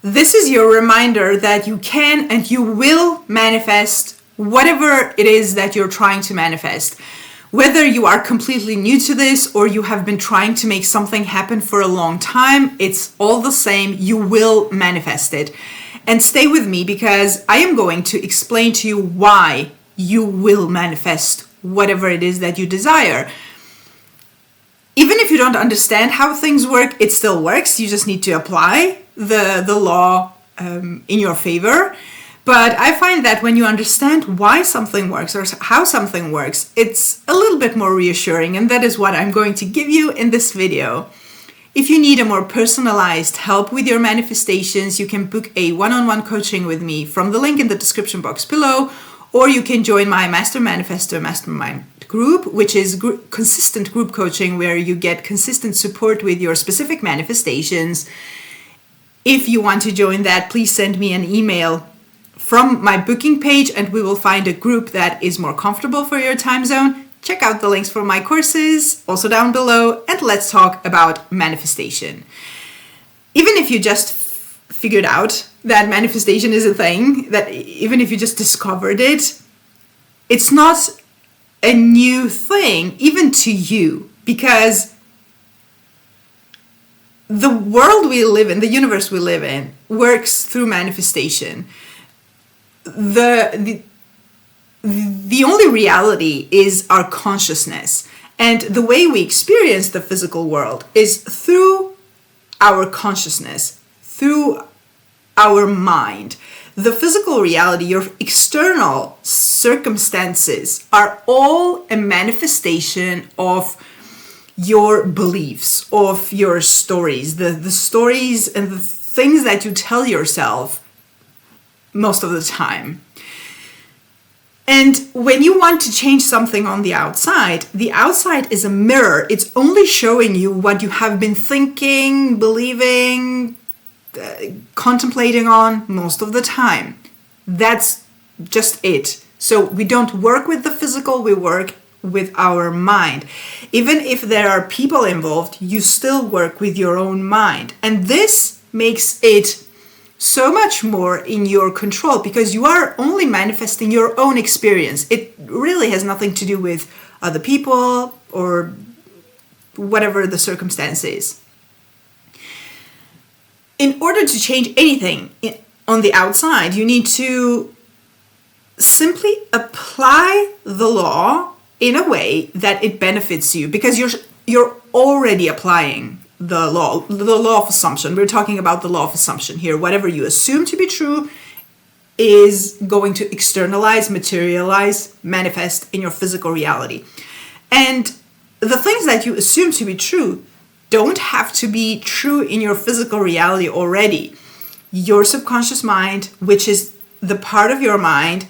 This is your reminder that you can and you will manifest whatever it is that you're trying to manifest. Whether you are completely new to this or you have been trying to make something happen for a long time, it's all the same. You will manifest it. And stay with me because I am going to explain to you why you will manifest whatever it is that you desire. Even if you don't understand how things work, it still works. You just need to apply the law in your favor. But I find that when you understand why something works or how something works, it's a little bit more reassuring. And that is what I'm going to give you in this video. If you need a more personalized help with your manifestations, you can book a one-on-one coaching with me from the link in the description box below, or you can join my Master Manifestor Mastermind group, which is consistent group coaching where you get consistent support with your specific manifestations. If you want to join that, please send me an email from my booking page and we will find a group that is more comfortable for your time zone. Check out the links for my courses also down below, and let's talk about manifestation. Even if you just figured out that manifestation is a thing, that even if you just discovered it, it's not a new thing even to you, because the world we live in, the universe we live in, works through manifestation. The only reality is our consciousness, and the way we experience the physical world is through our consciousness, through our mind. The physical reality, your external circumstances, are all a manifestation of your beliefs, of your stories, the stories and the things that you tell yourself most of the time. And when you want to change something on the outside is a mirror. It's only showing you what you have been thinking, believing, contemplating on most of the time. That's just it. So we don't work with the physical, we work with our mind. Even if there are people involved, you still work with your own mind. And this makes it so much more in your control because you are only manifesting your own experience. It really has nothing to do with other people or whatever the circumstance is. In order to change anything on the outside, you need to simply apply the law in a way that it benefits you, because you're already applying the law of assumption. We're talking about the law of assumption here. Whatever you assume to be true is going to externalize, materialize, manifest in your physical reality. And the things that you assume to be true don't have to be true in your physical reality already. Your subconscious mind, which is the part of your mind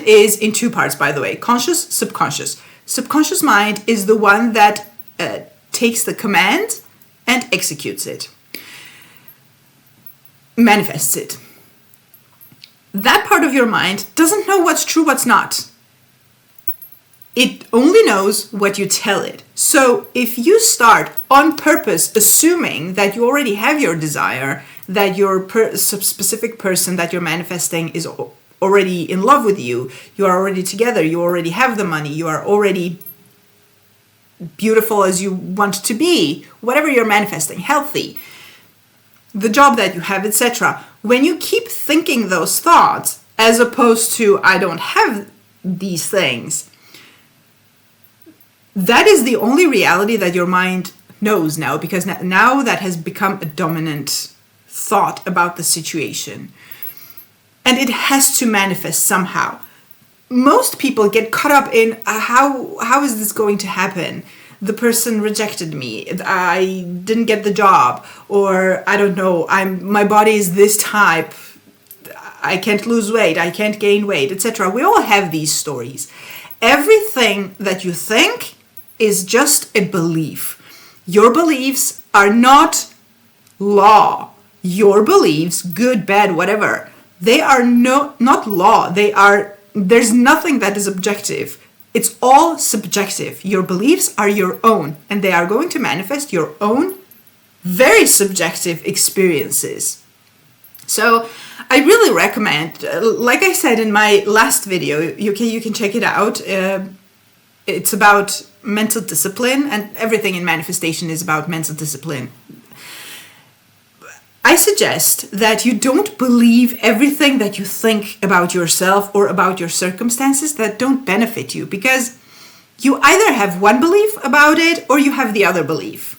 is in two parts, by the way, conscious, subconscious. Subconscious mind is the one that takes the command and executes it, manifests it. That part of your mind doesn't know what's true, what's not. It only knows what you tell it. So if you start on purpose assuming that you already have your desire, that your specific person that you're manifesting is already in love with you, you are already together, you already have the money, you are already beautiful as you want to be, whatever you're manifesting, healthy, the job that you have, etc. When you keep thinking those thoughts, as opposed to, I don't have these things, that is the only reality that your mind knows now, because now that has become a dominant thought about the situation. And it has to manifest somehow. Most people get caught up in how is this going to happen? The person rejected me. I didn't get the job, or I don't know. My body is this type. I can't lose weight. I can't gain weight, etc. We all have these stories. Everything that you think is just a belief. Your beliefs are not law. Your beliefs, good, bad, whatever, they are not law. There's nothing that is objective. It's all subjective. Your beliefs are your own, and they are going to manifest your own very subjective experiences. So I really recommend, like I said in my last video, you can check it out. It's about mental discipline, and everything in manifestation is about mental discipline. I suggest that you don't believe everything that you think about yourself or about your circumstances that don't benefit you, because you either have one belief about it or you have the other belief.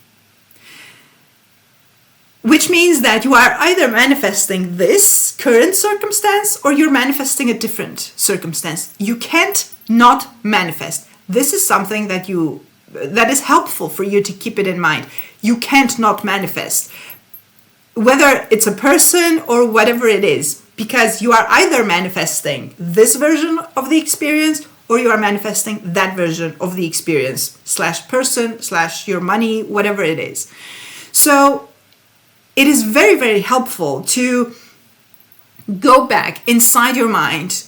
Which means that you are either manifesting this current circumstance or you're manifesting a different circumstance. You can't not manifest. This is something that is helpful for you to keep it in mind. You can't not manifest. Whether it's a person or whatever it is, because you are either manifesting this version of the experience or you are manifesting that version of the experience / person / your money, whatever it is. So it is very, very helpful to go back inside your mind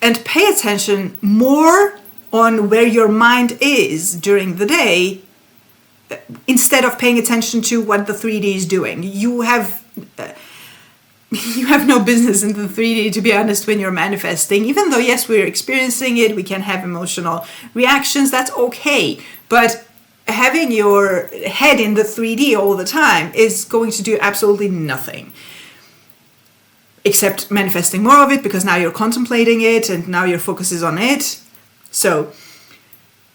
and pay attention more on where your mind is during the day, instead of paying attention to what the 3D is doing. You have no business in the 3D, to be honest, when you're manifesting. Even though, yes, we're experiencing it, we can have emotional reactions, that's okay. But having your head in the 3D all the time is going to do absolutely nothing. Except manifesting more of it, because now you're contemplating it and now your focus is on it. So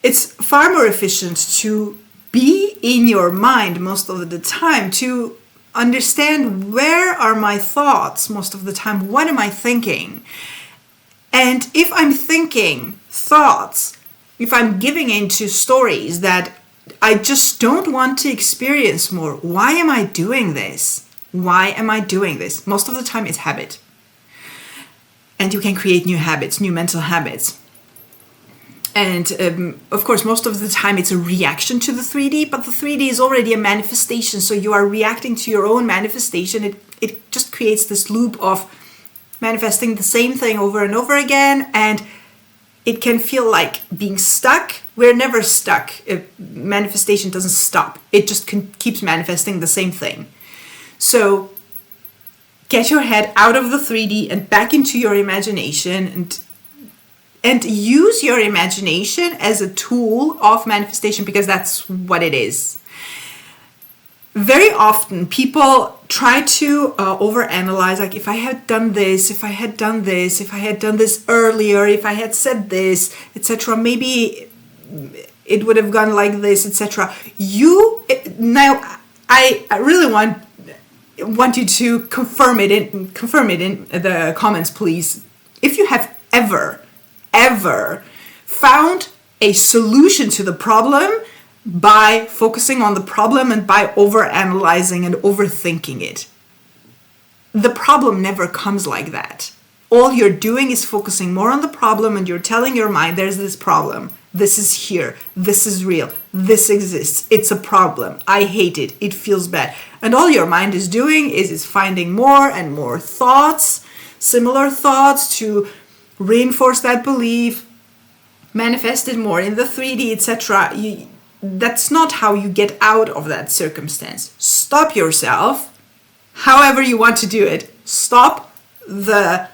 it's far more efficient to be in your mind most of the time, to understand where are my thoughts most of the time, what am I thinking? And if I'm thinking thoughts, if I'm giving into stories that I just don't want to experience more, why am I doing this? Why am I doing this? Most of the time it's habit. And you can create new habits, new mental habits. And of course, most of the time it's a reaction to the 3D, but the 3D is already a manifestation. So you are reacting to your own manifestation. It just creates this loop of manifesting the same thing over and over again. And it can feel like being stuck. We're never stuck. Manifestation doesn't stop. It just keeps manifesting the same thing. So get your head out of the 3D and back into your imagination, and use your imagination as a tool of manifestation, because that's what it is. Very often people try to overanalyze, like, if I had done this, if I had done this, if I had done this earlier, if I had said this, etc., maybe it would have gone like this, etc. Now I really want you to confirm it in the comments, please. If you have ever found a solution to the problem by focusing on the problem and by overanalyzing and overthinking it. The problem never comes like that. All you're doing is focusing more on the problem, and you're telling your mind, there's this problem. This is here. This is real. This exists. It's a problem. I hate it. It feels bad. And all your mind is doing is finding more and more thoughts, similar thoughts, to reinforce that belief, manifest it more in the 3D, etc. That's not how you get out of that circumstance. Stop yourself, however you want to do it. Stop the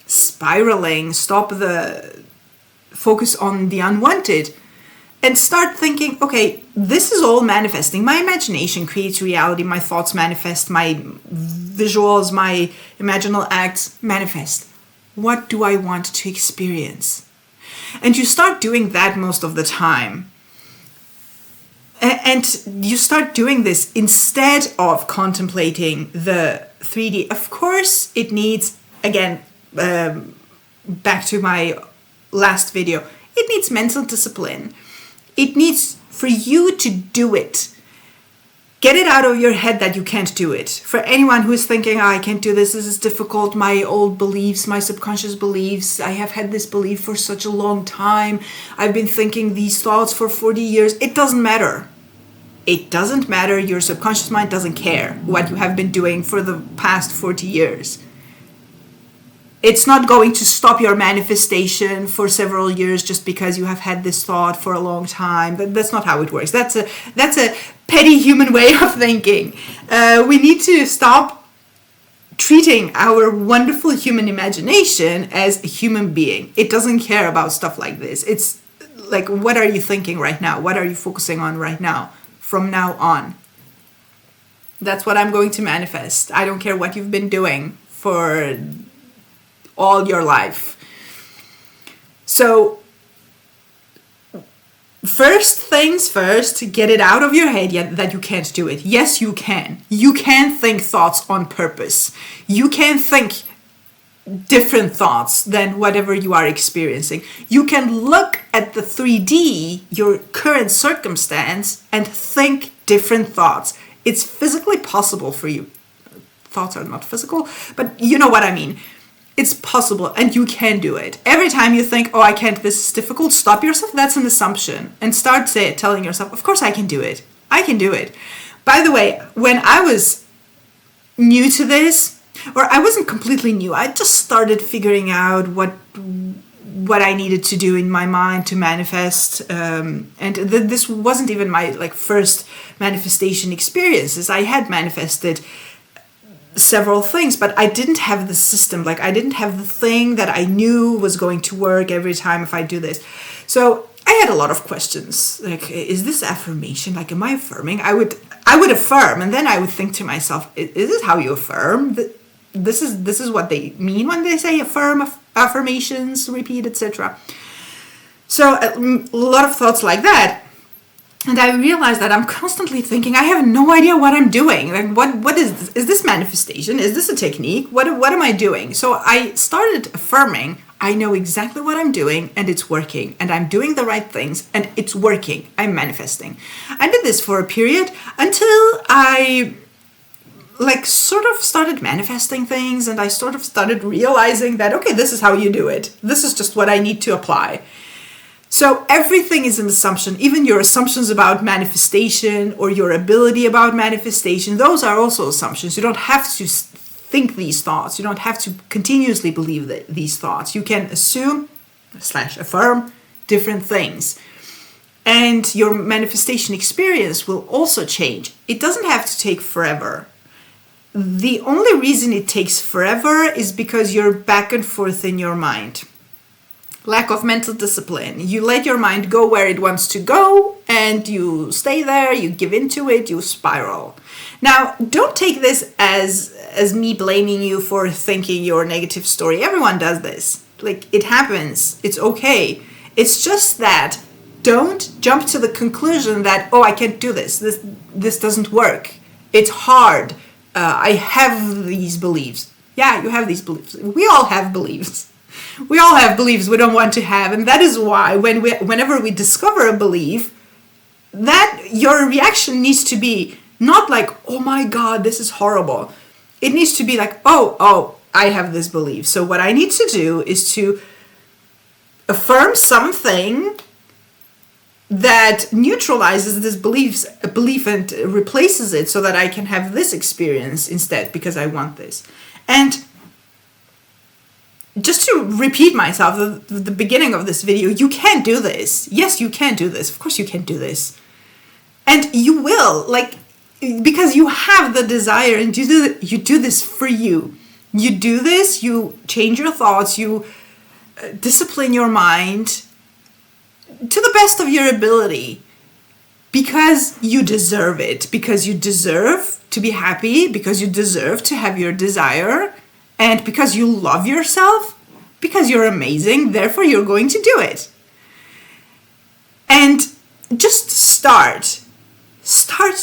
spiraling, stop the focus on the unwanted, and start thinking, okay, this is all manifesting. My imagination creates reality. My thoughts manifest. My visuals, my imaginal acts manifest. What do I want to experience? And you start doing that most of the time. And you start doing this instead of contemplating the 3D. Of course, it needs, again, back to my last video, it needs mental discipline. It needs for you to do it. Get it out of your head that you can't do it. For anyone who is thinking, I can't do this is difficult, my old beliefs, my subconscious beliefs, I have had this belief for such a long time, I've been thinking these thoughts for 40 years. It doesn't matter. It doesn't matter. Your subconscious mind doesn't care what you have been doing for the past 40 years. It's not going to stop your manifestation for several years just because you have had this thought for a long time. That's not how it works. That's a petty human way of thinking. We need to stop treating our wonderful human imagination as a human being. It doesn't care about stuff like this. It's like, what are you thinking right now? What are you focusing on right now? From now on. That's what I'm going to manifest. I don't care what you've been doing for all your life. So, first things first, get it out of your head that you can't do it. Yes, you can. You can think thoughts on purpose. You can think different thoughts than whatever you are experiencing. You can look at the 3D, your current circumstance, and think different thoughts. It's physically possible for you. Thoughts are not physical, but you know what I mean. It's possible and you can do it. Every time you think, oh, I can't, this is difficult, stop yourself. That's an assumption. And start telling yourself, of course I can do it. I can do it. By the way, when I was new to this, or I wasn't completely new, I just started figuring out what I needed to do in my mind to manifest. This wasn't even my first manifestation experiences. I had manifested several things, but I didn't have the system. I didn't have the thing that I knew was going to work every time if I do this. So I had a lot of questions. Is this affirmation? Am I affirming? I would affirm, and then I would think to myself, is this how you affirm? This is what they mean when they say affirm, affirmations, repeat, etc. So a lot of thoughts like that. And I realized that I'm constantly thinking, I have no idea what I'm doing. What is this? Is this manifestation? Is this a technique? What am I doing? So I started affirming, I know exactly what I'm doing and it's working. And I'm doing the right things and it's working. I'm manifesting. I did this for a period until I sort of started manifesting things, and I sort of started realizing that, okay, this is how you do it. This is just what I need to apply. So everything is an assumption. Even your assumptions about manifestation or your ability about manifestation, those are also assumptions. You don't have to think these thoughts. You don't have to continuously believe these thoughts. You can assume / affirm different things. And your manifestation experience will also change. It doesn't have to take forever. The only reason it takes forever is because you're back and forth in your mind. Lack of mental discipline. You let your mind go where it wants to go and you stay there, you give into it, you spiral. Now, don't take this as me blaming you for thinking your negative story. Everyone does this. It happens. It's okay. It's just that don't jump to the conclusion that, oh, I can't do this. This doesn't work. It's hard. I have these beliefs. Yeah, you have these beliefs. We all have beliefs. We all have beliefs we don't want to have. And that is why whenever we discover a belief, that your reaction needs to be not oh my God, this is horrible. It needs to be oh, I have this belief. So what I need to do is to affirm something that neutralizes this belief and replaces it so that I can have this experience instead because I want this. And just to repeat myself, the beginning of this video, you can do this. Yes, you can do this. Of course you can do this. And you will, because you have the desire and you do this for you. You do this, you change your thoughts, you discipline your mind to the best of your ability, because you deserve it, because you deserve to be happy, because you deserve to have your desire, and because you love yourself, because you're amazing, therefore you're going to do it. And just start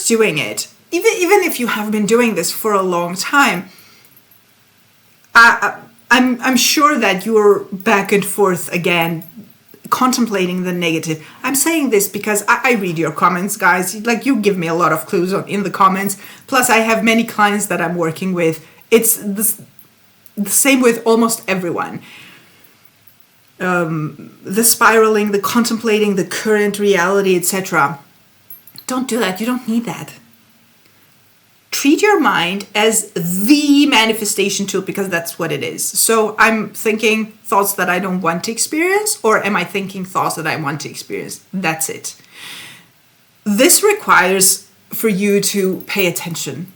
doing it. Even if you have been doing this for a long time, I'm sure that you're back and forth again, contemplating the negative. I'm saying this because I read your comments, guys. You give me a lot of clues in the comments. Plus, I have many clients that I'm working with. It's the same with almost everyone. The spiraling, the contemplating, the current reality, etc. Don't do that. You don't need that. Treat your mind as the manifestation tool, because that's what it is. So I'm thinking thoughts that I don't want to experience, or am I thinking thoughts that I want to experience? That's it. This requires for you to pay attention.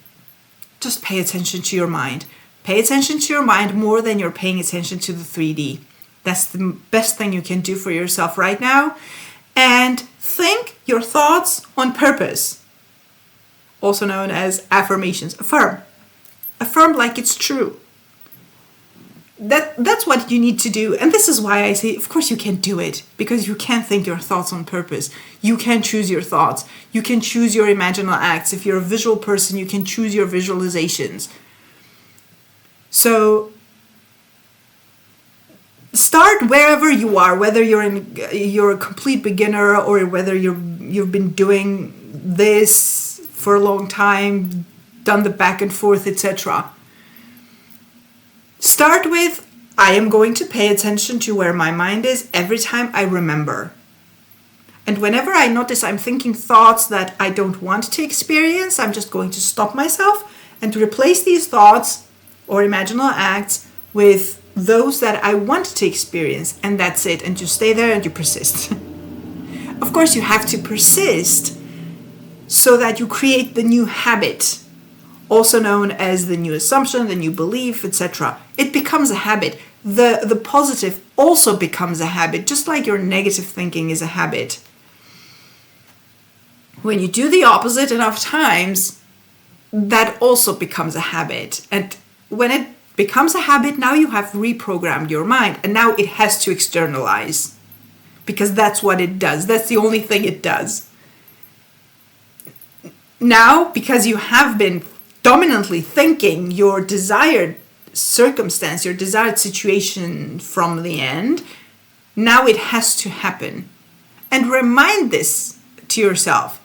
Just pay attention to your mind. Pay attention to your mind more than you're paying attention to the 3D. That's the best thing you can do for yourself right now. And think your thoughts on purpose, also known as affirmations. Affirm. Affirm like it's true. That's what you need to do. And this is why I say, of course you can do it, because you can think your thoughts on purpose. You can choose your thoughts. You can choose your imaginal acts. If you're a visual person, you can choose your visualizations. So start wherever you are, whether you're a complete beginner or whether you've been doing this for a long time, done the back and forth, etc. Start with, I am going to pay attention to where my mind is every time I remember. And whenever I notice I'm thinking thoughts that I don't want to experience, I'm just going to stop myself and replace these thoughts or imaginal acts with those that I want to experience. And that's it. And you stay there and you persist. Of course, you have to persist so that you create the new habit, also known as the new assumption, the new belief, etc. It becomes a habit. The positive also becomes a habit, just like your negative thinking is a habit. When you do the opposite enough times, that also becomes a habit. And when it becomes a habit, now you have reprogrammed your mind, and now it has to externalize, because that's what it does. That's the only thing it does. Now, because you have been dominantly thinking your desired circumstance, your desired situation from the end, now it has to happen. And remind this to yourself.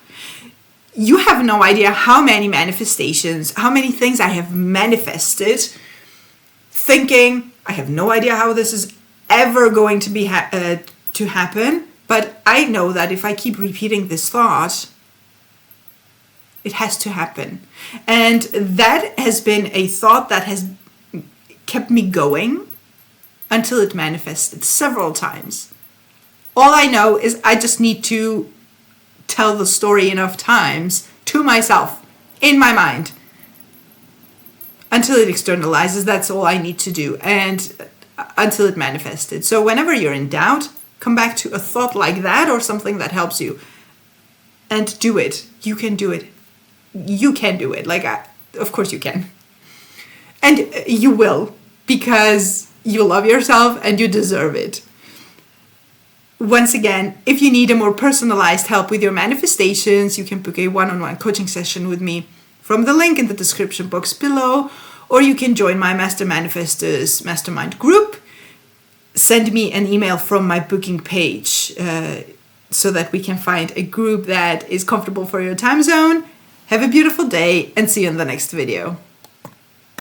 You have no idea how many manifestations, how many things I have manifested, thinking, I have no idea how this is ever going to be to happen, but I know that if I keep repeating this thought, it has to happen. And that has been a thought that has kept me going until it manifested several times. All I know is I just need to tell the story enough times to myself in my mind until it externalizes. That's all I need to do, and until it manifested. So whenever you're in doubt, come back to a thought like that or something that helps you and do it. You can do it. You can do it. Of course you can. And you will, because you love yourself and you deserve it. Once again, if you need a more personalized help with your manifestations, you can book a one-on-one coaching session with me from the link in the description box below, or you can join my Master Manifestors Mastermind group. Send me an email from my booking page so that we can find a group that is comfortable for your time zone. Have a beautiful day and see you in the next video.